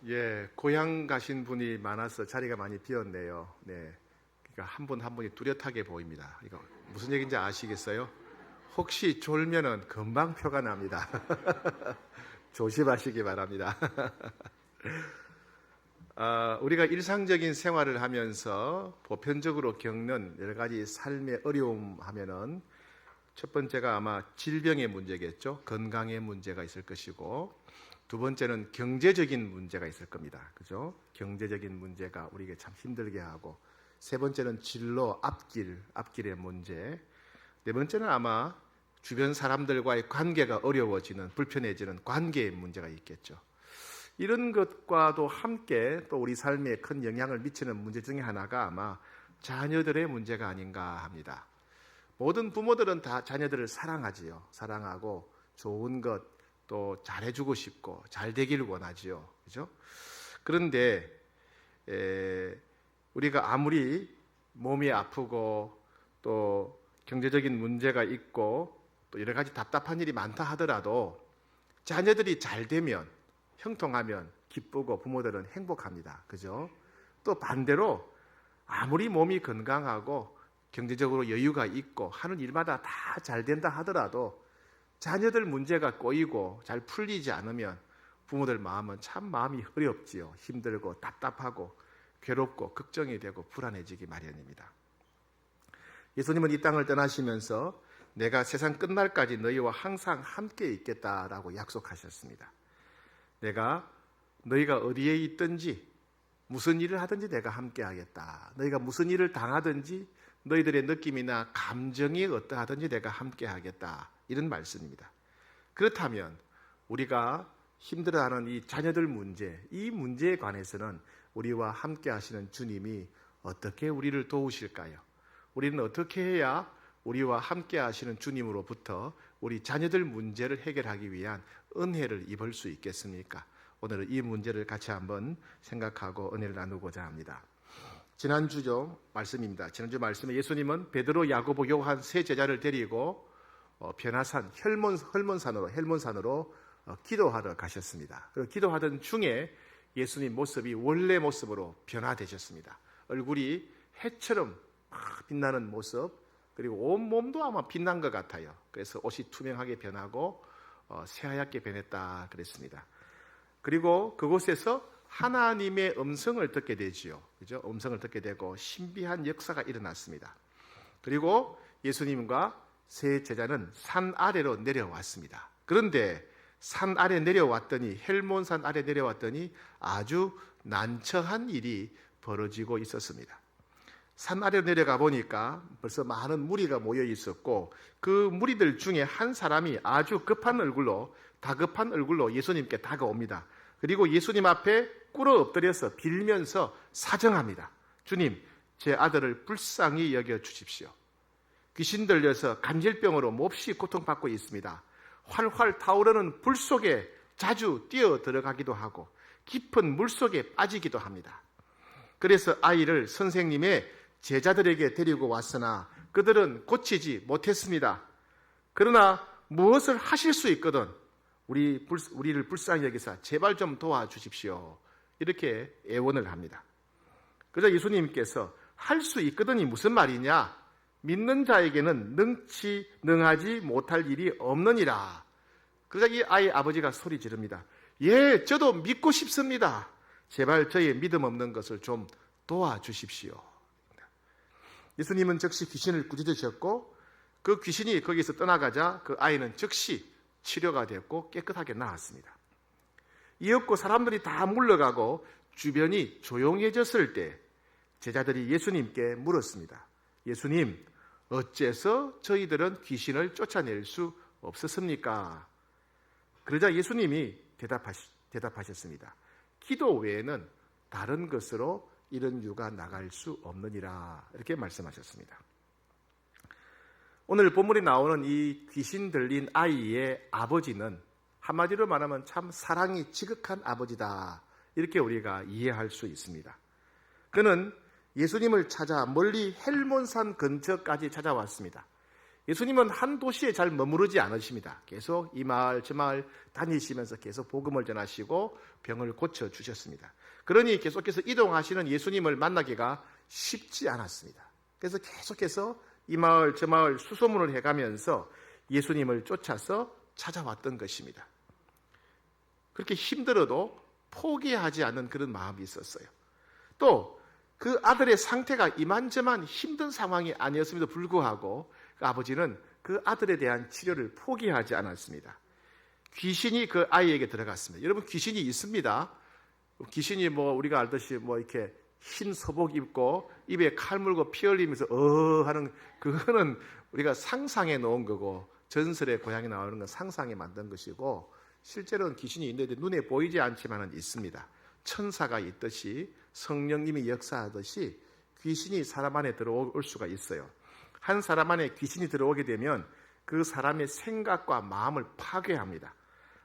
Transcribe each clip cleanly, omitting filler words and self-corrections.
예, 고향 가신 분이 많아서 자리가 많이 비었네요. 네. 그러니까 한 분 한 분이 뚜렷하게 보입니다. 이거 무슨 얘기인지 아시겠어요? 혹시 졸면은 금방 표가 납니다. 조심하시기 바랍니다. 우리가 일상적인 생활을 하면서 보편적으로 겪는 여러 가지 삶의 어려움 하면은 첫 번째가 아마 질병의 문제겠죠. 건강의 문제가 있을 것이고, 두 번째는 경제적인 문제가 있을 겁니다. 그죠? 경제적인 문제가 우리에게 참 힘들게 하고, 세 번째는 진로, 앞길의 문제, 네 번째는 아마 주변 사람들과의 관계가 어려워지는, 불편해지는 관계의 문제가 있겠죠. 이런 것과도 함께 또 우리 삶에 큰 영향을 미치는 문제 중에 하나가 아마 자녀들의 문제가 아닌가 합니다. 모든 부모들은 다 자녀들을 사랑하지요. 사랑하고 좋은 것 또 잘해주고 싶고 잘 되기를 원하지요. 그죠? 그런데 우리가 아무리 몸이 아프고 또 경제적인 문제가 있고 또 여러 가지 답답한 일이 많다 하더라도 자녀들이 잘 되면 형통하면 기쁘고 부모들은 행복합니다. 그죠? 또 반대로 아무리 몸이 건강하고 경제적으로 여유가 있고 하는 일마다 다 잘 된다 하더라도 자녀들 문제가 꼬이고 잘 풀리지 않으면 부모들 마음은 참 마음이 어렵지요. 힘들고 답답하고 괴롭고 걱정이 되고 불안해지기 마련입니다. 예수님은 이 땅을 떠나시면서 내가 세상 끝날까지 너희와 항상 함께 있겠다라고 약속하셨습니다. 내가 너희가 어디에 있든지 무슨 일을 하든지 내가 함께 하겠다. 너희가 무슨 일을 당하든지 너희들의 느낌이나 감정이 어떠하든지 내가 함께 하겠다. 이런 말씀입니다. 그렇다면 우리가 힘들어하는 이 자녀들 문제, 이 문제에 관해서는 우리와 함께 하시는 주님이 어떻게 우리를 도우실까요? 우리는 어떻게 해야 우리와 함께 하시는 주님으로부터 우리 자녀들 문제를 해결하기 위한 은혜를 입을 수 있겠습니까? 오늘은 이 문제를 같이 한번 생각하고 은혜를 나누고자 합니다. 지난주 말씀입니다. 지난주 말씀에 예수님은 베드로, 야고보, 요한 세 제자를 데리고 변화산 헬몬산으로 기도하러 가셨습니다. 그리고 기도하던 중에 예수님 모습이 원래 모습으로 변화되셨습니다. 얼굴이 해처럼 빛나는 모습, 그리고 온 몸도 아마 빛난 것 같아요. 그래서 옷이 투명하게 변하고 새하얗게 변했다 그랬습니다. 그리고 그곳에서 하나님의 음성을 듣게 되지요. 그죠? 음성을 듣게 되고 신비한 역사가 일어났습니다. 그리고 예수님과 세 제자는 산 아래로 내려왔습니다. 그런데 산 아래 내려왔더니 헬몬산 아래 내려왔더니 아주 난처한 일이 벌어지고 있었습니다. 산 아래로 내려가 보니까 벌써 많은 무리가 모여 있었고 그 무리들 중에 한 사람이 아주 다급한 얼굴로 예수님께 다가옵니다. 그리고 예수님 앞에 꿇어 엎드려서 빌면서 사정합니다. 주님, 제 아들을 불쌍히 여겨 주십시오. 귀신 들려서 간질병으로 몹시 고통받고 있습니다. 활활 타오르는 불 속에 자주 뛰어 들어가기도 하고 깊은 물 속에 빠지기도 합니다. 그래서 아이를 선생님의 제자들에게 데리고 왔으나 그들은 고치지 못했습니다. 그러나 무엇을 하실 수 있거든 우리를 불쌍히 여기사 제발 좀 도와주십시오. 이렇게 애원을 합니다. 그래서 예수님께서 할 수 있거든이 무슨 말이냐? 믿는 자에게는 능하지 못할 일이 없느니라. 그러자 이 아이 아버지가 소리 지릅니다. 예, 저도 믿고 싶습니다. 제발 저의 믿음 없는 것을 좀 도와주십시오. 예수님은 즉시 귀신을 꾸짖으셨고 그 귀신이 거기서 떠나가자 그 아이는 즉시 치료가 됐고 깨끗하게 나았습니다. 이윽고 사람들이 다 물러가고 주변이 조용해졌을 때 제자들이 예수님께 물었습니다. 예수님, 어째서 저희들은 귀신을 쫓아낼 수 없었습니까? 그러자 예수님이 대답하셨습니다. 기도 외에는 다른 것으로 이런 유가 나갈 수 없느니라. 이렇게 말씀하셨습니다. 오늘 본문에 나오는 이 귀신 들린 아이의 아버지는 한마디로 말하면 참 사랑이 지극한 아버지다. 이렇게 우리가 이해할 수 있습니다. 그는 예수님을 찾아 멀리 헬몬산 근처까지 찾아왔습니다. 예수님은 한 도시에 잘 머무르지 않으십니다. 계속 이 마을 저 마을 다니시면서 계속 복음을 전하시고 병을 고쳐주셨습니다. 그러니 계속해서 이동하시는 예수님을 만나기가 쉽지 않았습니다. 그래서 계속해서 이 마을 저 마을 수소문을 해가면서 예수님을 쫓아서 찾아왔던 것입니다. 그렇게 힘들어도 포기하지 않는 그런 마음이 있었어요. 또 그 아들의 상태가 이만저만 힘든 상황이 아니었음에도 불구하고 그 아버지는 그 아들에 대한 치료를 포기하지 않았습니다. 귀신이 그 아이에게 들어갔습니다. 여러분, 귀신이 있습니다. 귀신이 우리가 알듯이 이렇게 흰 소복 입고 입에 칼 물고 피 흘리면서 하는 그거는 우리가 상상해 놓은 거고, 전설의 고향에 나오는 건 상상에 만든 것이고, 실제로는 귀신이 있는데 눈에 보이지 않지만은 있습니다. 천사가 있듯이 성령님이 역사하듯이 귀신이 사람 안에 들어올 수가 있어요. 한 사람 안에 귀신이 들어오게 되면 그 사람의 생각과 마음을 파괴합니다.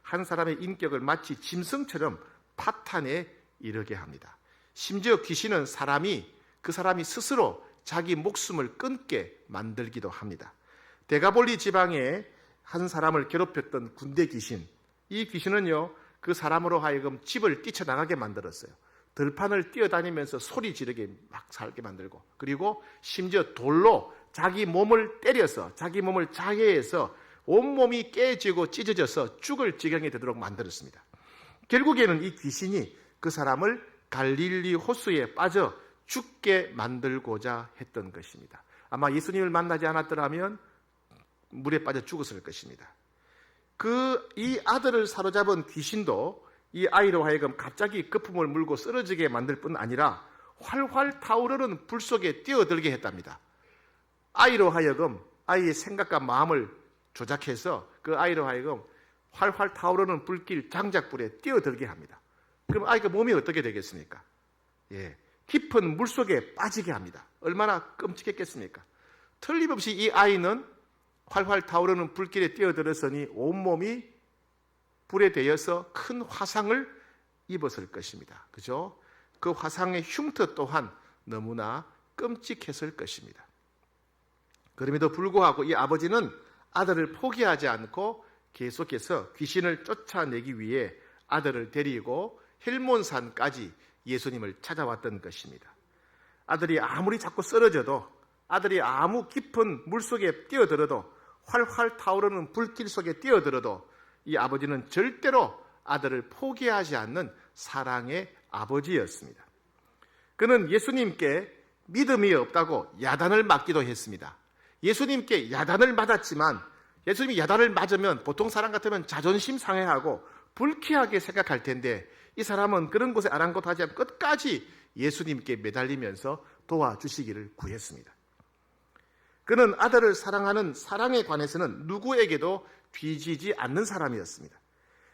한 사람의 인격을 마치 짐승처럼 파탄에 이르게 합니다. 심지어 귀신은 그 사람이 스스로 자기 목숨을 끊게 만들기도 합니다. 데가볼리 지방에 한 사람을 괴롭혔던 군대 귀신, 이 귀신은요, 그 사람으로 하여금 집을 뛰쳐나가게 만들었어요. 들판을 뛰어다니면서 소리 지르게 막 살게 만들고, 그리고 심지어 돌로 자기 몸을 때려서 자기 몸을 자해해서 온몸이 깨지고 찢어져서 죽을 지경에 되도록 만들었습니다. 결국에는 이 귀신이 그 사람을 갈릴리 호수에 빠져 죽게 만들고자 했던 것입니다. 아마 예수님을 만나지 않았더라면 물에 빠져 죽었을 것입니다. 이 아들을 사로잡은 귀신도 이 아이로 하여금 갑자기 거품을 물고 쓰러지게 만들 뿐 아니라 활활 타오르는 불 속에 뛰어들게 했답니다. 아이로 하여금 아이의 생각과 마음을 조작해서 그 아이로 하여금 활활 타오르는 불길 장작불에 뛰어들게 합니다. 그럼 아이가 몸이 어떻게 되겠습니까? 깊은 물 속에 빠지게 합니다. 얼마나 끔찍했겠습니까? 틀림없이 이 아이는 활활 타오르는 불길에 뛰어들었으니 온몸이 불에 대여서 큰 화상을 입었을 것입니다. 그죠? 그 화상의 흉터 또한 너무나 끔찍했을 것입니다. 그럼에도 불구하고 이 아버지는 아들을 포기하지 않고 계속해서 귀신을 쫓아내기 위해 아들을 데리고 헬몬산까지 예수님을 찾아왔던 것입니다. 아들이 아무리 자꾸 쓰러져도, 아들이 아무 깊은 물속에 뛰어들어도, 활활 타오르는 불길 속에 뛰어들어도 이 아버지는 절대로 아들을 포기하지 않는 사랑의 아버지였습니다. 그는 예수님께 믿음이 없다고 야단을 맞기도 했습니다. 예수님께 야단을 맞았지만, 예수님이 야단을 맞으면 보통 사람 같으면 자존심 상해하고 불쾌하게 생각할 텐데, 이 사람은 그런 곳에 아랑곳하지 않고 끝까지 예수님께 매달리면서 도와주시기를 구했습니다. 그는 아들을 사랑하는 사랑에 관해서는 누구에게도 뒤지지 않는 사람이었습니다.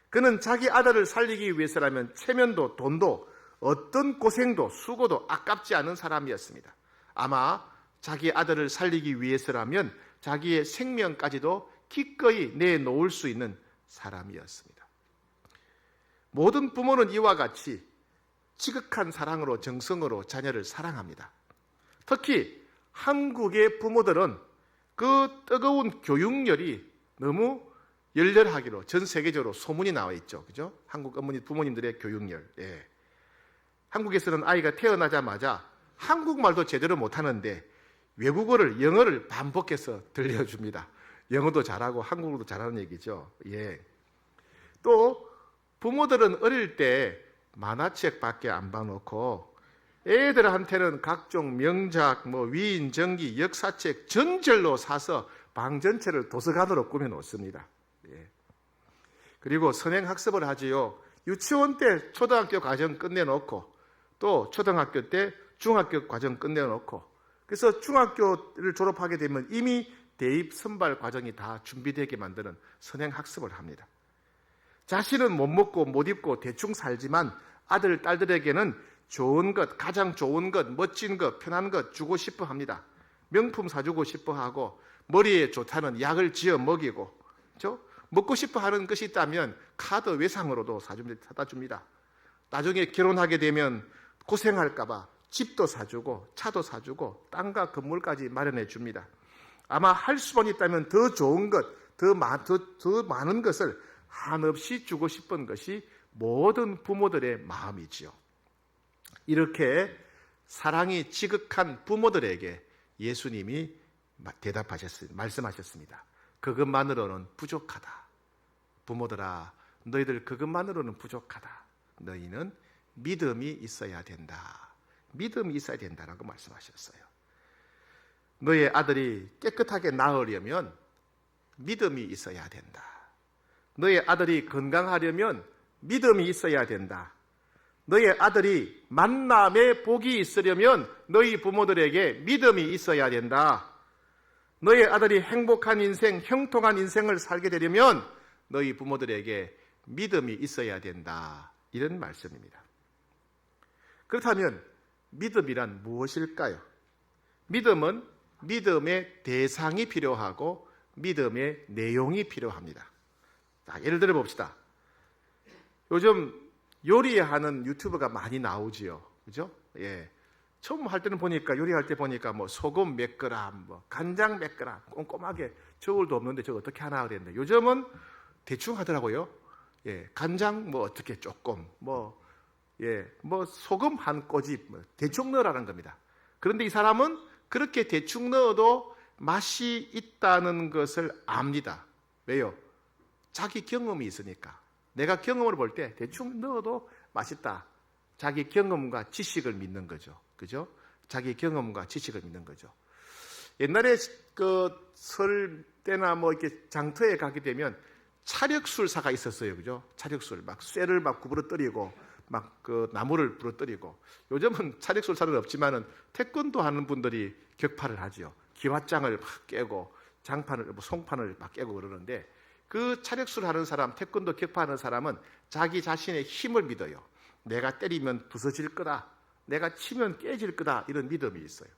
그는 자기 아들을 살리기 위해서라면 체면도 돈도 어떤 고생도 수고도 아깝지 않은 사람이었습니다. 아마 자기 아들을 살리기 위해서라면 자기의 생명까지도 기꺼이 내놓을 수 있는 사람이었습니다. 모든 부모는 이와 같이 지극한 사랑으로, 정성으로 자녀를 사랑합니다. 특히 한국의 부모들은 그 뜨거운 교육열이 너무 열렬하기로 전 세계적으로 소문이 나와 있죠. 그죠? 한국 부모님들의 교육열. 한국에서는 아이가 태어나자마자 한국말도 제대로 못하는데 외국어를, 영어를 반복해서 들려줍니다. 영어도 잘하고 한국어도 잘하는 얘기죠. 또 부모들은 어릴 때 만화책밖에 안 봐놓고 애들한테는 각종 명작, 위인, 전기, 역사책 전절로 사서 방 전체를 도서관으로 꾸며놓습니다. 그리고 선행학습을 하지요. 유치원 때 초등학교 과정 끝내놓고, 또 초등학교 때 중학교 과정 끝내놓고, 그래서 중학교를 졸업하게 되면 이미 대입 선발 과정이 다 준비되게 만드는 선행학습을 합니다. 자신은 못 먹고 못 입고 대충 살지만 아들, 딸들에게는 좋은 것, 가장 좋은 것, 멋진 것, 편한 것 주고 싶어 합니다. 명품 사주고 싶어 하고, 머리에 좋다는 약을 지어 먹이고, 그렇죠? 먹고 싶어 하는 것이 있다면 카드 외상으로도 사다 줍니다. 나중에 결혼하게 되면 고생할까 봐 집도 사주고 차도 사주고 땅과 건물까지 마련해 줍니다. 아마 할 수만 있다면 더 좋은 것, 더 많은 것을 한없이 주고 싶은 것이 모든 부모들의 마음이지요. 이렇게 사랑이 지극한 부모들에게 예수님이 대답하셨습니다. 말씀하셨습니다. 그것만으로는 부족하다. 부모들아, 너희들 그것만으로는 부족하다. 너희는 믿음이 있어야 된다. 믿음이 있어야 된다라고 말씀하셨어요. 너의 아들이 깨끗하게 낳으려면 믿음이 있어야 된다. 너의 아들이 건강하려면 믿음이 있어야 된다. 너의 아들이 만남의 복이 있으려면 너희 부모들에게 믿음이 있어야 된다. 너의 아들이 행복한 인생, 형통한 인생을 살게 되려면 너희 부모들에게 믿음이 있어야 된다. 이런 말씀입니다. 그렇다면 믿음이란 무엇일까요? 믿음은 믿음의 대상이 필요하고 믿음의 내용이 필요합니다. 자, 예를 들어 봅시다. 요즘 요리하는 유튜버가 많이 나오지요. 그죠? 예. 처음 할 때는 보니까, 요리할 때 보니까 뭐 소금 몇 그램, 뭐 간장 몇 그램, 꼼꼼하게 저울도 없는데 저거 어떻게 하나 그랬는데 요즘은 대충 하더라고요. 예. 간장 뭐 어떻게 조금, 뭐 소금 한 꼬집, 뭐 대충 넣으라는 겁니다. 그런데 이 사람은 그렇게 대충 넣어도 맛이 있다는 것을 압니다. 왜요? 자기 경험이 있으니까. 내가 경험을 볼 때 대충 넣어도 맛있다. 자기 경험과 지식을 믿는 거죠. 그죠? 자기 경험과 지식을 믿는 거죠. 옛날에 그 설 때나 뭐 이렇게 장터에 가게 되면 차력술사가 있었어요. 그죠? 차력술. 막 쇠를 막 구부러뜨리고 막 그 나무를 부러뜨리고. 요즘은 차력술사는 없지만은 태권도 하는 분들이 격파를 하죠. 기왓장을 막 깨고 장판을, 송판을 막 깨고 그러는데 그 차력술 하는 사람, 태권도 격파하는 사람은 자기 자신의 힘을 믿어요. 내가 때리면 부서질 거다. 내가 치면 깨질 거다. 이런 믿음이 있어요.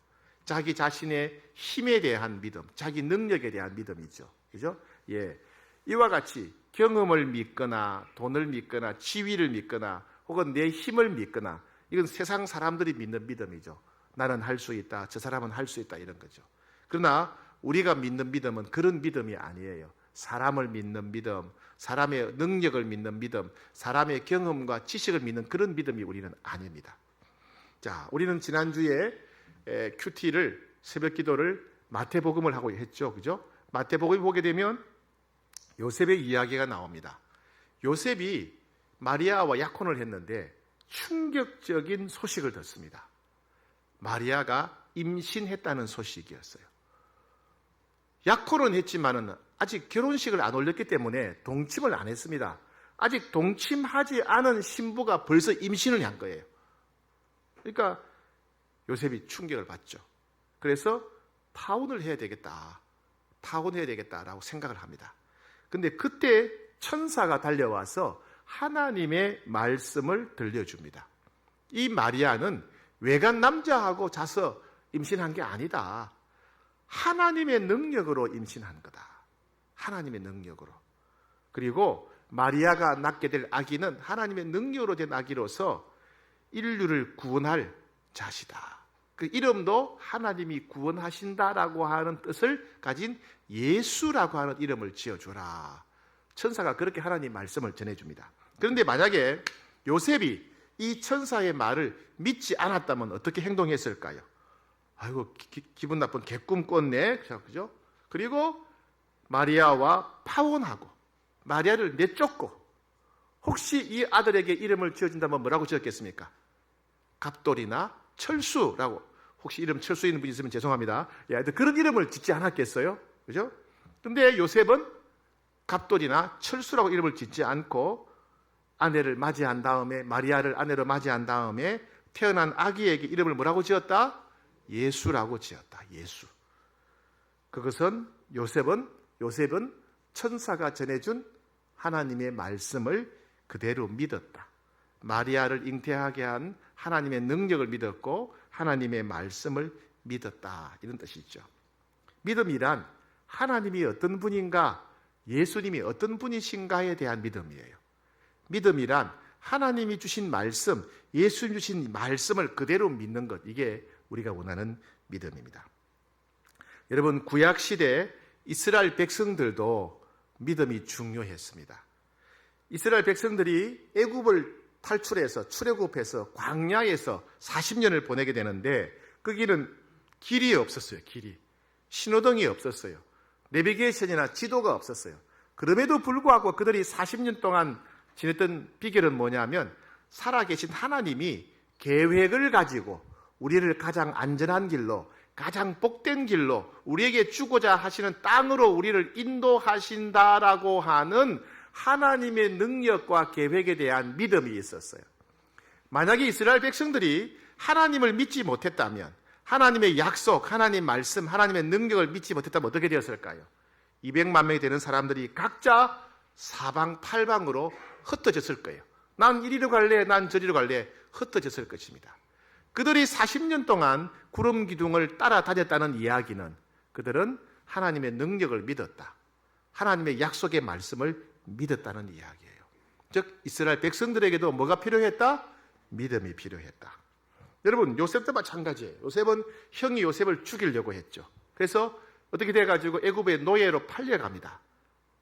자기 자신의 힘에 대한 믿음, 자기 능력에 대한 믿음이죠. 그죠? 예. 이와 같이 경험을 믿거나 돈을 믿거나 지위를 믿거나 혹은 내 힘을 믿거나 이건 세상 사람들이 믿는 믿음이죠. 나는 할 수 있다. 저 사람은 할 수 있다. 이런 거죠. 그러나 우리가 믿는 믿음은 그런 믿음이 아니에요. 사람을 믿는 믿음, 사람의 능력을 믿는 믿음, 사람의 경험과 지식을 믿는 그런 믿음이 우리는 아닙니다. 자, 우리는 지난주에 큐티를, 새벽 기도를 마태복음을 하고 했죠. 그죠? 마태복음을 보게 되면 요셉의 이야기가 나옵니다. 요셉이 마리아와 약혼을 했는데 충격적인 소식을 듣습니다. 마리아가 임신했다는 소식이었어요. 약혼은 했지만은 아직 결혼식을 안 올렸기 때문에 동침을 안 했습니다. 아직 동침하지 않은 신부가 벌써 임신을 한 거예요. 그러니까 요셉이 충격을 받죠. 그래서 파혼을 해야 되겠다. 파혼해야 되겠다라고 생각을 합니다. 근데 그때 천사가 달려와서 하나님의 말씀을 들려줍니다. 이 마리아는 외간 남자하고 자서 임신한 게 아니다. 하나님의 능력으로 임신한 거다. 하나님의 능력으로. 그리고 마리아가 낳게 될 아기는 하나님의 능력으로 된 아기로서 인류를 구원할 자시다. 그 이름도 하나님이 구원하신다라고 하는 뜻을 가진 예수라고 하는 이름을 지어주라. 천사가 그렇게 하나님 말씀을 전해줍니다. 그런데 만약에 요셉이 이 천사의 말을 믿지 않았다면 어떻게 행동했을까요? 아이고, 기분 나쁜 개꿈 꿨네. 그죠? 그리고 마리아와 파혼하고 마리아를 내쫓고 혹시 이 아들에게 이름을 지어준다면 뭐라고 지었겠습니까? 갑돌이나 철수라고. 혹시 이름 철수 있는 분 있으면 죄송합니다. 그런 이름을 짓지 않았겠어요? 그죠? 근데 요셉은 갑돌이나 철수라고 이름을 짓지 않고 아내를 맞이한 다음에, 마리아를 아내로 맞이한 다음에 태어난 아기에게 이름을 뭐라고 지었다? 예수라고 지었다. 예수. 그것은 요셉은 천사가 전해준 하나님의 말씀을 그대로 믿었다. 마리아를 잉태하게 한 하나님의 능력을 믿었고 하나님의 말씀을 믿었다. 이런 뜻이죠. 믿음이란 하나님이 어떤 분인가, 예수님이 어떤 분이신가에 대한 믿음이에요. 믿음이란 하나님이 주신 말씀, 예수님 주신 말씀을 그대로 믿는 것, 이게 우리가 원하는 믿음입니다. 여러분, 구약 시대 이스라엘 백성들도 믿음이 중요했습니다. 이스라엘 백성들이 애굽을 탈출해서 출애굽해서 광야에서 40년을 보내게 되는데 거기는 길이 없었어요. 길이. 신호등이 없었어요. 내비게이션이나 지도가 없었어요. 그럼에도 불구하고 그들이 40년 동안 지냈던 비결은 뭐냐면 살아계신 하나님이 계획을 가지고 우리를 가장 안전한 길로, 가장 복된 길로, 우리에게 주고자 하시는 땅으로 우리를 인도하신다라고 하는 하나님의 능력과 계획에 대한 믿음이 있었어요. 만약에 이스라엘 백성들이 하나님을 믿지 못했다면, 하나님의 약속, 하나님 말씀, 하나님의 능력을 믿지 못했다면 어떻게 되었을까요? 200만 명이 되는 사람들이 각자 사방팔방으로 흩어졌을 거예요. 난 이리로 갈래, 난 저리로 갈래, 흩어졌을 것입니다. 그들이 40년 동안 구름 기둥을 따라다녔다는 이야기는 그들은 하나님의 능력을 믿었다, 하나님의 약속의 말씀을 믿었다는 이야기예요. 즉 이스라엘 백성들에게도 뭐가 필요했다? 믿음이 필요했다. 여러분, 요셉도 마찬가지예요. 요셉은 형이 요셉을 죽이려고 했죠. 그래서 어떻게 돼가지고 애굽의 노예로 팔려갑니다.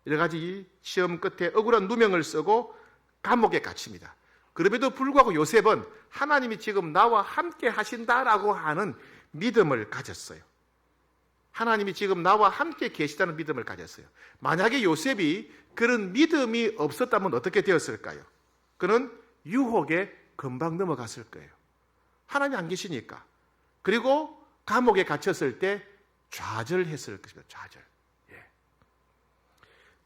여러 가지 시험 끝에 억울한 누명을 쓰고 감옥에 갇힙니다. 그럼에도 불구하고 요셉은 하나님이 지금 나와 함께 하신다라고 하는 믿음을 가졌어요. 하나님이 지금 나와 함께 계시다는 믿음을 가졌어요. 만약에 요셉이 그런 믿음이 없었다면 어떻게 되었을까요? 그는 유혹에 금방 넘어갔을 거예요. 하나님이 안 계시니까. 그리고 감옥에 갇혔을 때 좌절했을 것입니다. 좌절.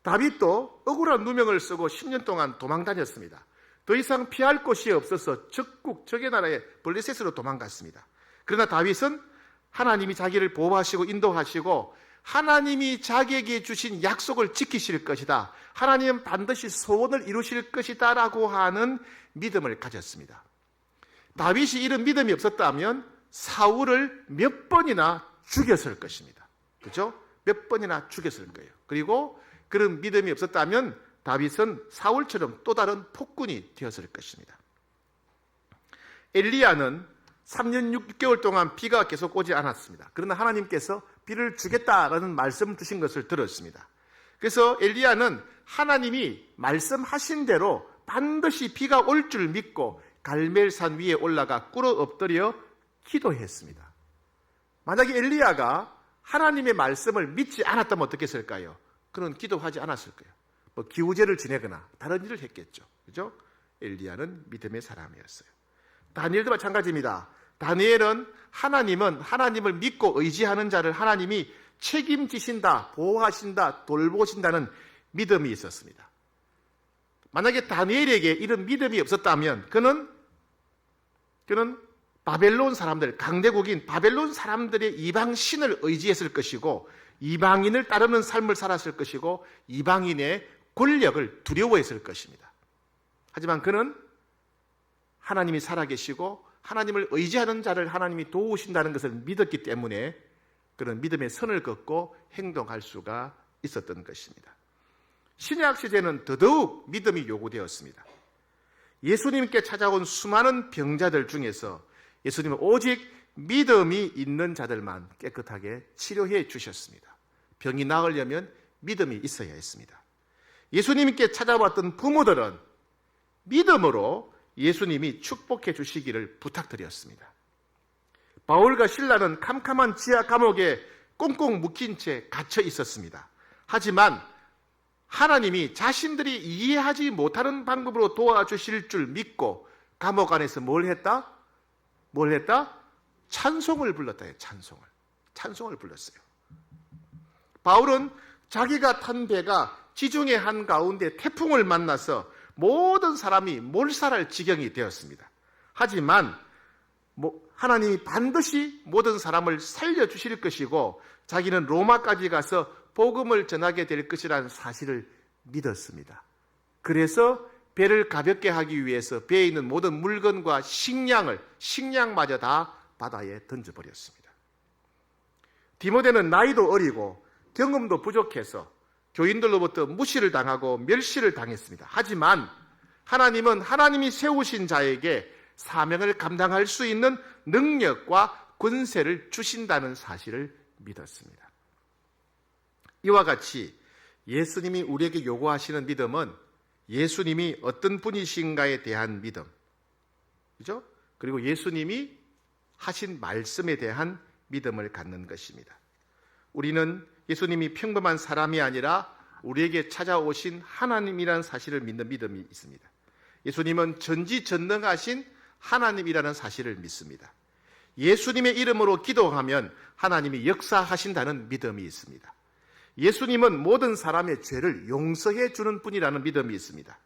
다윗도 억울한 누명을 쓰고 10년 동안 도망 다녔습니다. 더 이상 피할 곳이 없어서 적국, 적의 나라의 블레셋으로 도망갔습니다. 그러나 다윗은 하나님이 자기를 보호하시고 인도하시고 하나님이 자기에게 주신 약속을 지키실 것이다, 하나님은 반드시 소원을 이루실 것이다 라고 하는 믿음을 가졌습니다. 다윗이 이런 믿음이 없었다면 사울을 몇 번이나 죽였을 것입니다. 그렇죠? 몇 번이나 죽였을 거예요. 그리고 그런 믿음이 없었다면 다윗은 사울처럼 또 다른 폭군이 되었을 것입니다. 엘리야는 3년 6개월 동안 비가 계속 오지 않았습니다. 그러나 하나님께서 비를 주겠다라는 말씀을 주신 것을 들었습니다. 그래서 엘리야는 하나님이 말씀하신 대로 반드시 비가 올 줄 믿고 갈멜산 위에 올라가 꿇어 엎드려 기도했습니다. 만약에 엘리야가 하나님의 말씀을 믿지 않았다면 어떻게 했을까요? 그는 기도하지 않았을 거예요. 뭐 기우제를 지내거나 다른 일을 했겠죠. 그죠? 엘리야는 믿음의 사람이었어요. 다니엘도 마찬가지입니다. 다니엘은 하나님을 믿고 의지하는 자를 하나님이 책임지신다, 보호하신다, 돌보신다는 믿음이 있었습니다. 만약에 다니엘에게 이런 믿음이 없었다면 그는 바벨론 사람들, 강대국인 바벨론 사람들의 이방 신을 의지했을 것이고 이방인을 따르는 삶을 살았을 것이고 이방인의 권력을 두려워했을 것입니다. 하지만 그는 하나님이 살아계시고 하나님을 의지하는 자를 하나님이 도우신다는 것을 믿었기 때문에 그런 믿음의 선을 긋고 행동할 수가 있었던 것입니다. 신약 시대는 더더욱 믿음이 요구되었습니다. 예수님께 찾아온 수많은 병자들 중에서 예수님은 오직 믿음이 있는 자들만 깨끗하게 치료해 주셨습니다. 병이 나으려면 믿음이 있어야 했습니다. 예수님께 찾아왔던 부모들은 믿음으로 예수님이 축복해 주시기를 부탁드렸습니다. 바울과 실라는 캄캄한 지하 감옥에 꽁꽁 묶인 채 갇혀 있었습니다. 하지만 하나님이 자신들이 이해하지 못하는 방법으로 도와주실 줄 믿고 감옥 안에서 뭘 했다? 찬송을 불렀다. 찬송을 불렀어요. 바울은 자기가 탄 배가 지중해 한가운데 태풍을 만나서 모든 사람이 몰살할 지경이 되었습니다. 하지만 하나님이 반드시 모든 사람을 살려주실 것이고 자기는 로마까지 가서 복음을 전하게 될 것이라는 사실을 믿었습니다. 그래서 배를 가볍게 하기 위해서 배에 있는 모든 물건과 식량마저 다 바다에 던져버렸습니다. 디모데는 나이도 어리고 경험도 부족해서 교인들로부터 무시를 당하고 멸시를 당했습니다. 하지만 하나님은 하나님이 세우신 자에게 사명을 감당할 수 있는 능력과 권세를 주신다는 사실을 믿었습니다. 이와 같이 예수님이 우리에게 요구하시는 믿음은 예수님이 어떤 분이신가에 대한 믿음, 그죠? 그리고 예수님이 하신 말씀에 대한 믿음을 갖는 것입니다. 우리는 예수님이 평범한 사람이 아니라 우리에게 찾아오신 하나님이라는 사실을 믿는 믿음이 있습니다. 예수님은 전지전능하신 하나님이라는 사실을 믿습니다. 예수님의 이름으로 기도하면 하나님이 역사하신다는 믿음이 있습니다. 예수님은 모든 사람의 죄를 용서해 주는 분이라는 믿음이 있습니다.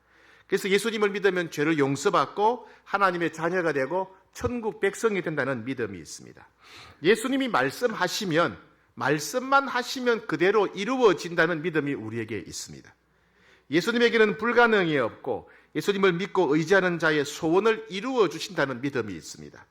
그래서 예수님을 믿으면 죄를 용서받고 하나님의 자녀가 되고 천국 백성이 된다는 믿음이 있습니다. 예수님이 말씀하시면, 말씀만 하시면 그대로 이루어진다는 믿음이 우리에게 있습니다. 예수님에게는 불가능이 없고 예수님을 믿고 의지하는 자의 소원을 이루어 주신다는 믿음이 있습니다.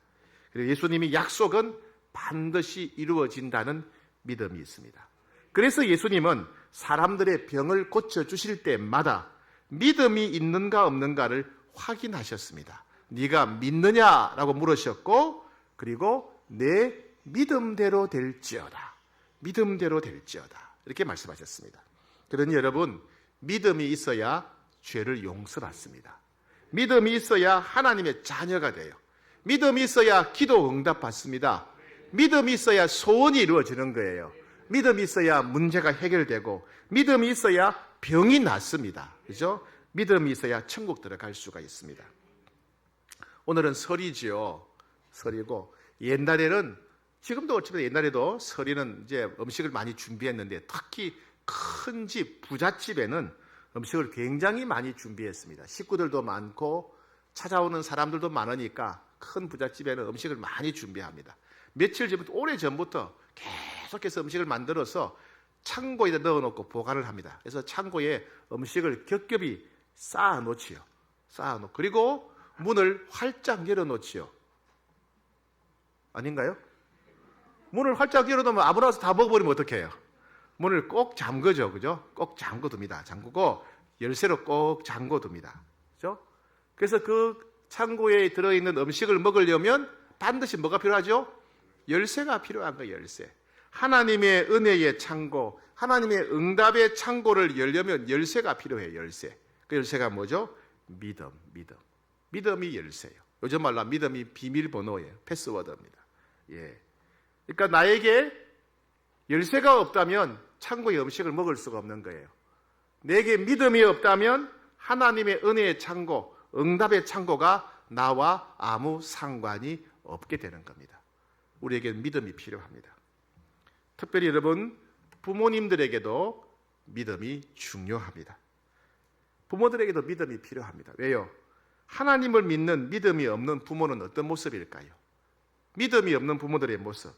그리고 예수님이 약속은 반드시 이루어진다는 믿음이 있습니다. 그래서 예수님은 사람들의 병을 고쳐주실 때마다 믿음이 있는가 없는가를 확인하셨습니다. 네가 믿느냐라고 물으셨고, 그리고 내 믿음대로 될지어다. 믿음대로 될지어다. 이렇게 말씀하셨습니다. 그러니 여러분, 믿음이 있어야 죄를 용서받습니다. 믿음이 있어야 하나님의 자녀가 돼요. 믿음이 있어야 기도 응답받습니다. 믿음이 있어야 소원이 이루어지는 거예요. 믿음이 있어야 문제가 해결되고, 믿음이 있어야 병이 낫습니다. 그죠? 믿음이 있어야 천국 들어갈 수가 있습니다. 오늘은 설이지요. 설이고, 옛날에는, 지금도 어차피 옛날에도 설에는 이제 음식을 많이 준비했는데, 특히 큰 집, 부잣집에는 음식을 굉장히 많이 준비했습니다. 식구들도 많고 찾아오는 사람들도 많으니까 큰 부잣집에는 음식을 많이 준비합니다. 며칠 전부터, 오래전부터 계속해서 음식을 만들어서 창고에다 넣어놓고 보관을 합니다. 그래서 창고에 음식을 겹겹이 쌓아놓지요. 쌓아놓고, 그리고 문을 활짝 열어놓지요. 아닌가요? 문을 활짝 열어놓으면 아무나 와서 다 먹어버리면 어떡해요? 문을 꼭 잠그죠. 그죠? 꼭 잠궈둡니다. 잠그고 열쇠로 꼭 잠궈둡니다. 그죠? 그래서 그 창고에 들어있는 음식을 먹으려면 반드시 뭐가 필요하죠? 열쇠가 필요한 거예요. 열쇠. 하나님의 은혜의 창고, 하나님의 응답의 창고를 열려면 열쇠가 필요해요. 열쇠. 그 열쇠가 뭐죠? 믿음. 믿음이 열쇠예요. 요즘 말로 믿음이 비밀번호예요. 패스워드입니다. 예. 그러니까 나에게 열쇠가 없다면 창고의 음식을 먹을 수가 없는 거예요. 내게 믿음이 없다면 하나님의 은혜의 창고, 응답의 창고가 나와 아무 상관이 없게 되는 겁니다. 우리에게 믿음이 필요합니다. 특별히 여러분, 부모님들에게도 믿음이 중요합니다. 부모들에게도 믿음이 필요합니다. 왜요? 하나님을 믿는 믿음이 없는 부모는 어떤 모습일까요? 믿음이 없는 부모들의 모습.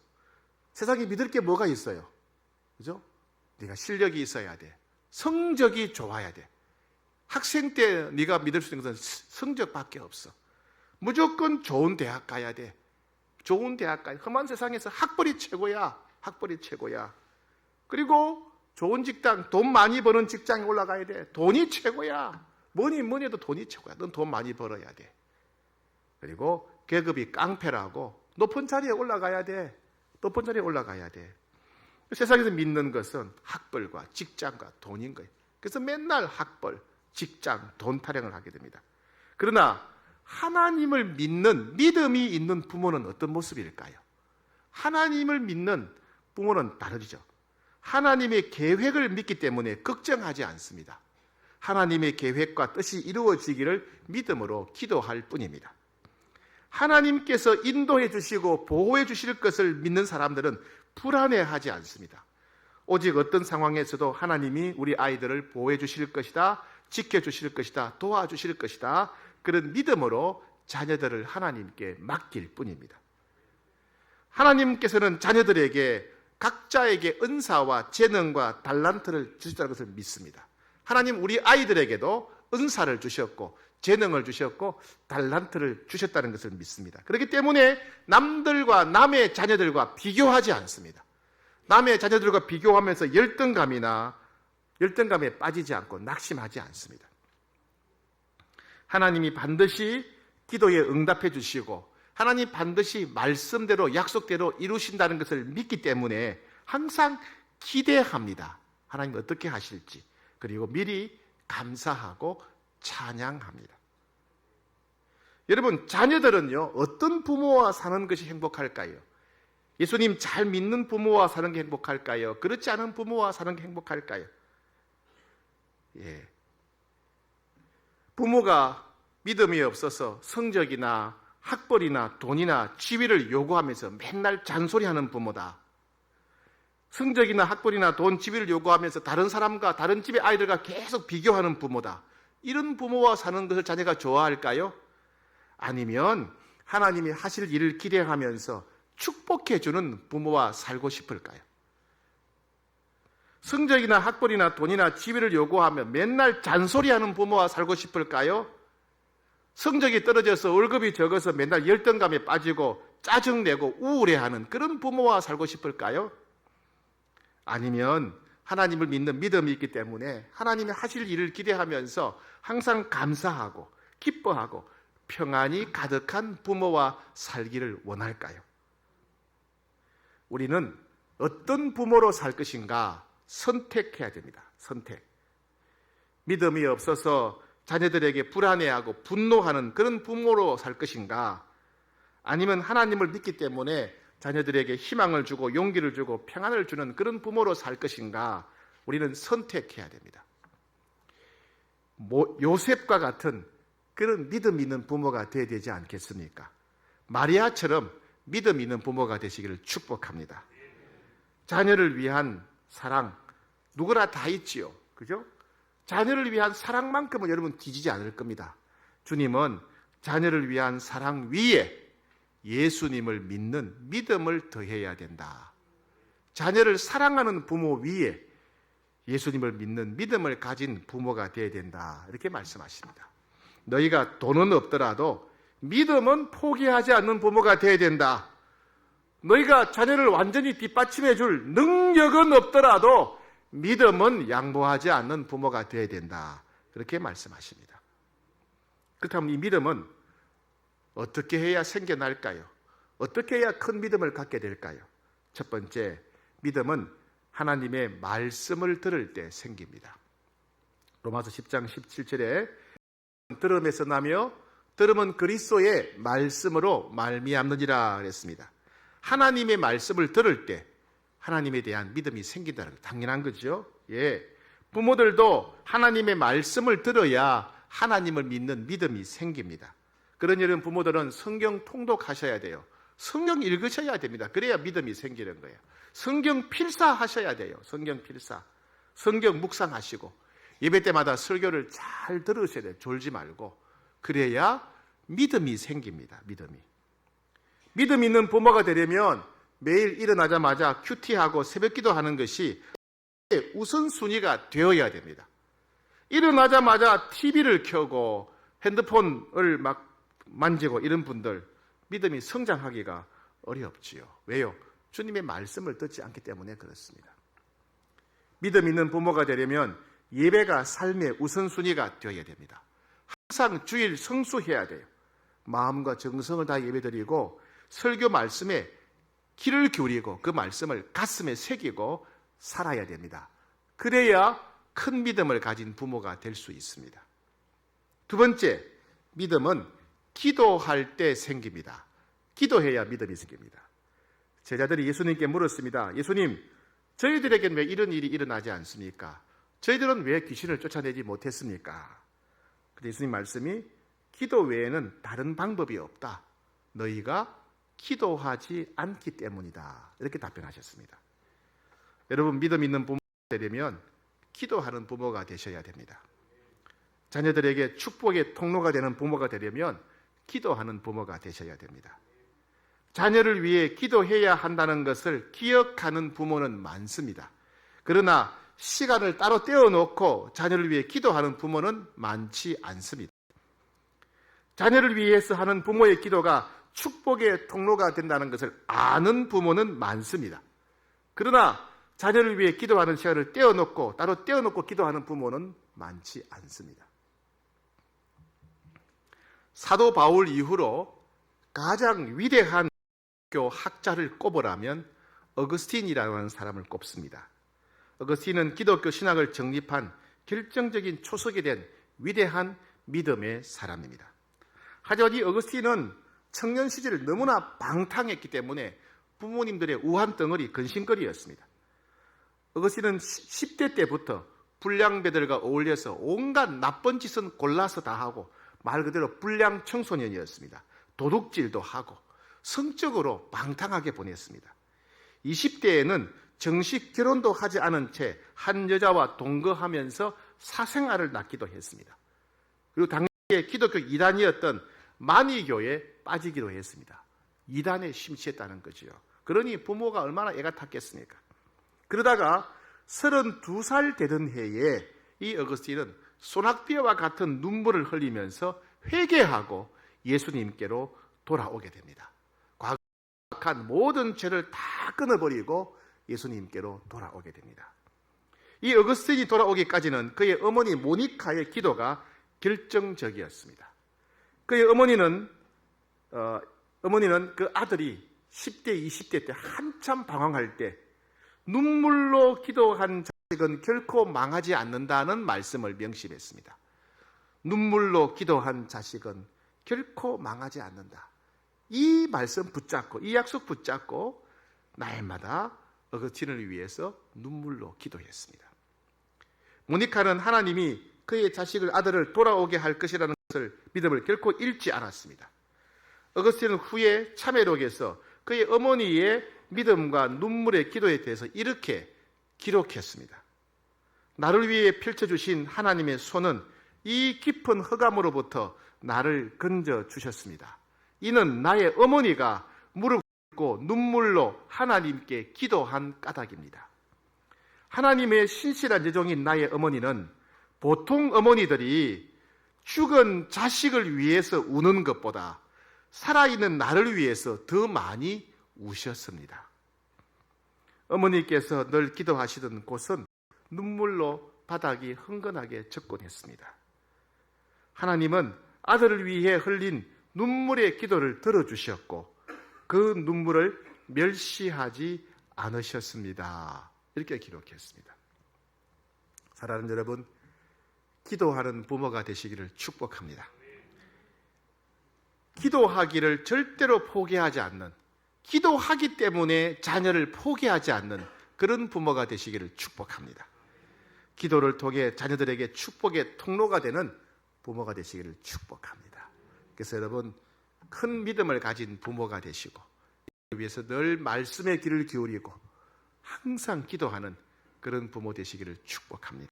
세상에 믿을 게 뭐가 있어요? 그죠? 네가 실력이 있어야 돼. 성적이 좋아야 돼. 학생 때 네가 믿을 수 있는 것은 성적밖에 없어. 무조건 좋은 대학 가야 돼. 좋은 대학 가야 돼. 험한 세상에서 학벌이 최고야. 학벌이 최고야. 그리고 좋은 직장, 돈 많이 버는 직장에 올라가야 돼. 돈이 최고야. 뭐니 해도 돈이 최고야. 넌 돈 많이 벌어야 돼. 그리고 계급이 깡패라고 높은 자리에 올라가야 돼. 높은 자리에 올라가야 돼. 세상에서 믿는 것은 학벌과 직장과 돈인 거예요. 그래서 맨날 학벌, 직장, 돈 타령을 하게 됩니다. 그러나 하나님을 믿는 믿음이 있는 부모는 어떤 모습일까요? 하나님을 믿는 부모는 다르죠. 하나님의 계획을 믿기 때문에 걱정하지 않습니다. 하나님의 계획과 뜻이 이루어지기를 믿음으로 기도할 뿐입니다. 하나님께서 인도해 주시고 보호해 주실 것을 믿는 사람들은 불안해하지 않습니다. 오직 어떤 상황에서도 하나님이 우리 아이들을 보호해 주실 것이다, 지켜주실 것이다, 도와주실 것이다, 그런 믿음으로 자녀들을 하나님께 맡길 뿐입니다. 하나님께서는 자녀들에게 각자에게 은사와 재능과 달란트를 주셨다는 것을 믿습니다. 하나님 우리 아이들에게도 은사를 주셨고 재능을 주셨고 달란트를 주셨다는 것을 믿습니다. 그렇기 때문에 남들과 남의 자녀들과 비교하지 않습니다. 남의 자녀들과 비교하면서 열등감에 빠지지 않고 낙심하지 않습니다. 하나님이 반드시 기도에 응답해 주시고 하나님 반드시 말씀대로 약속대로 이루신다는 것을 믿기 때문에 항상 기대합니다. 하나님 어떻게 하실지, 그리고 미리 감사하고 찬양합니다. 여러분, 자녀들은요, 어떤 부모와 사는 것이 행복할까요? 예수님 잘 믿는 부모와 사는 게 행복할까요? 그렇지 않은 부모와 사는 게 행복할까요? 예. 부모가 믿음이 없어서 성적이나 학벌이나 돈이나 지위를 요구하면서 맨날 잔소리하는 부모다. 성적이나 학벌이나 돈, 지위를 요구하면서 다른 사람과 다른 집의 아이들과 계속 비교하는 부모다. 이런 부모와 사는 것을 자녀가 좋아할까요? 아니면 하나님이 하실 일을 기대하면서 축복해주는 부모와 살고 싶을까요? 성적이나 학벌이나 돈이나 지위를 요구하며 맨날 잔소리하는 부모와 살고 싶을까요? 성적이 떨어져서 월급이 적어서 맨날 열등감에 빠지고 짜증내고 우울해하는 그런 부모와 살고 싶을까요? 아니면 하나님을 믿는 믿음이 있기 때문에 하나님이 하실 일을 기대하면서 항상 감사하고 기뻐하고 평안이 가득한 부모와 살기를 원할까요? 우리는 어떤 부모로 살 것인가 선택해야 됩니다. 선택. 믿음이 없어서 자녀들에게 불안해하고 분노하는 그런 부모로 살 것인가, 아니면 하나님을 믿기 때문에 자녀들에게 희망을 주고 용기를 주고 평안을 주는 그런 부모로 살 것인가, 우리는 선택해야 됩니다. 요셉과 같은 그런 믿음 있는 부모가 되어야 되지 않겠습니까? 마리아처럼 믿음 있는 부모가 되시기를 축복합니다. 자녀를 위한 사랑, 누구나 다 있지요. 그죠? 자녀를 위한 사랑만큼은 여러분 뒤지지 않을 겁니다. 주님은 자녀를 위한 사랑 위에 예수님을 믿는 믿음을 더해야 된다. 자녀를 사랑하는 부모 위에 예수님을 믿는 믿음을 가진 부모가 되어야 된다. 이렇게 말씀하십니다. 너희가 돈은 없더라도 믿음은 포기하지 않는 부모가 되어야 된다. 너희가 자녀를 완전히 뒷받침해 줄 능력은 없더라도 믿음은 양보하지 않는 부모가 되어야 된다. 그렇게 말씀하십니다. 그렇다면 이 믿음은 어떻게 해야 생겨날까요? 어떻게 해야 큰 믿음을 갖게 될까요? 첫 번째, 믿음은 하나님의 말씀을 들을 때 생깁니다. 로마서 10장 17절에 들음에서 나며 들음은 그리스도의 말씀으로 말미암느니라 그랬습니다. 하나님의 말씀을 들을 때 하나님에 대한 믿음이 생긴다는 거 당연한 거죠. 예. 부모들도 하나님의 말씀을 들어야 하나님을 믿는 믿음이 생깁니다. 그런 여러분 부모들은 성경 통독하셔야 돼요. 성경 읽으셔야 됩니다. 그래야 믿음이 생기는 거예요. 성경 필사하셔야 돼요. 성경 필사. 성경 묵상하시고 예배 때마다 설교를 잘 들으셔야 돼요. 졸지 말고. 그래야 믿음이 생깁니다. 믿음 있는 부모가 되려면 매일 일어나자마자 큐티하고 새벽기도 하는 것이 우선순위가 되어야 됩니다. 일어나자마자 TV를 켜고 핸드폰을 막 만지고 이런 분들 믿음이 성장하기가 어렵지요. 왜요? 주님의 말씀을 듣지 않기 때문에 그렇습니다. 믿음 있는 부모가 되려면 예배가 삶의 우선순위가 되어야 됩니다. 항상 주일 성수해야 돼요. 마음과 정성을 다 예배드리고 설교 말씀에 귀를 기울이고 그 말씀을 가슴에 새기고 살아야 됩니다. 그래야 큰 믿음을 가진 부모가 될 수 있습니다. 두 번째, 믿음은 기도할 때 생깁니다. 기도해야 믿음이 생깁니다. 제자들이 예수님께 물었습니다. 예수님, 저희들에게는 왜 이런 일이 일어나지 않습니까? 저희들은 왜 귀신을 쫓아내지 못했습니까? 근데 예수님 말씀이 기도 외에는 다른 방법이 없다. 너희가 기도하지 않기 때문이다. 이렇게 답변하셨습니다. 여러분, 믿음 있는 부모가 되려면 기도하는 부모가 되셔야 됩니다. 자녀들에게 축복의 통로가 되는 부모가 되려면 기도하는 부모가 되셔야 됩니다. 자녀를 위해 기도해야 한다는 것을 기억하는 부모는 많습니다. 그러나 시간을 따로 떼어놓고 자녀를 위해 기도하는 부모는 많지 않습니다. 자녀를 위해서 하는 부모의 기도가 축복의 통로가 된다는 것을 아는 부모는 많습니다. 그러나 자녀를 위해 기도하는 시간을 따로 떼어놓고 기도하는 부모는 많지 않습니다. 사도 바울 이후로 가장 위대한 학자를 꼽으라면 어거스틴이라는 사람을 꼽습니다. 어거스틴은 기독교 신학을 정립한 결정적인 초석이 된 위대한 믿음의 사람입니다. 하지만 이 어거스틴은 청년 시절을 너무나 방탕했기 때문에 부모님들의 우한덩어리 근심거리였습니다. 어거스틴은 10대 때부터 불량배들과 어울려서 온갖 나쁜 짓은 골라서 다 하고 말 그대로 불량 청소년이었습니다. 도둑질도 하고 성적으로 방탕하게 보냈습니다. 20대에는 정식 결혼도 하지 않은 채 한 여자와 동거하면서 사생아를 낳기도 했습니다. 그리고 당시에 기독교 이단이었던 만이교에 빠지기도 했습니다. 이단에 심취했다는 거지요. 그러니 부모가 얼마나 애가 탔겠습니까? 그러다가 32살 되던 해에 이 어거스틴은 소낙비와 같은 눈물을 흘리면서 회개하고 예수님께로 돌아오게 됩니다. 과거한 모든 죄를 다 끊어버리고 예수님께로 돌아오게 됩니다. 이 어거스틴이 돌아오기까지는 그의 어머니 모니카의 기도가 결정적이었습니다. 그의 어머니는 그 아들이 10대, 20대 때 한참 방황할 때 눈물로 기도한 자식은 결코 망하지 않는다는 말씀을 명심했습니다. 눈물로 기도한 자식은 결코 망하지 않는다. 이 말씀 붙잡고, 이 약속 붙잡고 날마다 어거스틴을 위해서 눈물로 기도했습니다. 모니카는 하나님이 그의 아들을 돌아오게 할 것이라는 것을 믿음을 결코 잃지 않았습니다. 어거스틴은 후에 참회록에서 그의 어머니의 믿음과 눈물의 기도에 대해서 이렇게 기록했습니다. 나를 위해 펼쳐주신 하나님의 손은 이 깊은 흑암으로부터 나를 건져주셨습니다. 이는 나의 어머니가 무릎 꿇고 눈물로 하나님께 기도한 까닭입니다. 하나님의 신실한 여종인 나의 어머니는 보통 어머니들이 죽은 자식을 위해서 우는 것보다 살아있는 나를 위해서 더 많이 우셨습니다. 어머니께서 늘 기도하시던 곳은 눈물로 바닥이 흥건하게 젖곤 했습니다. 하나님은 아들을 위해 흘린 눈물의 기도를 들어주셨고 그 눈물을 멸시하지 않으셨습니다. 이렇게 기록했습니다. 사랑하는 여러분, 기도하는 부모가 되시기를 축복합니다. 기도하기를 절대로 포기하지 않는, 기도하기 때문에 자녀를 포기하지 않는 그런 부모가 되시기를 축복합니다. 기도를 통해 자녀들에게 축복의 통로가 되는 부모가 되시기를 축복합니다. 그래서 여러분, 큰 믿음을 가진 부모가 되시고 위해서 늘 말씀의 귀를 기울이고 항상 기도하는 그런 부모 되시기를 축복합니다.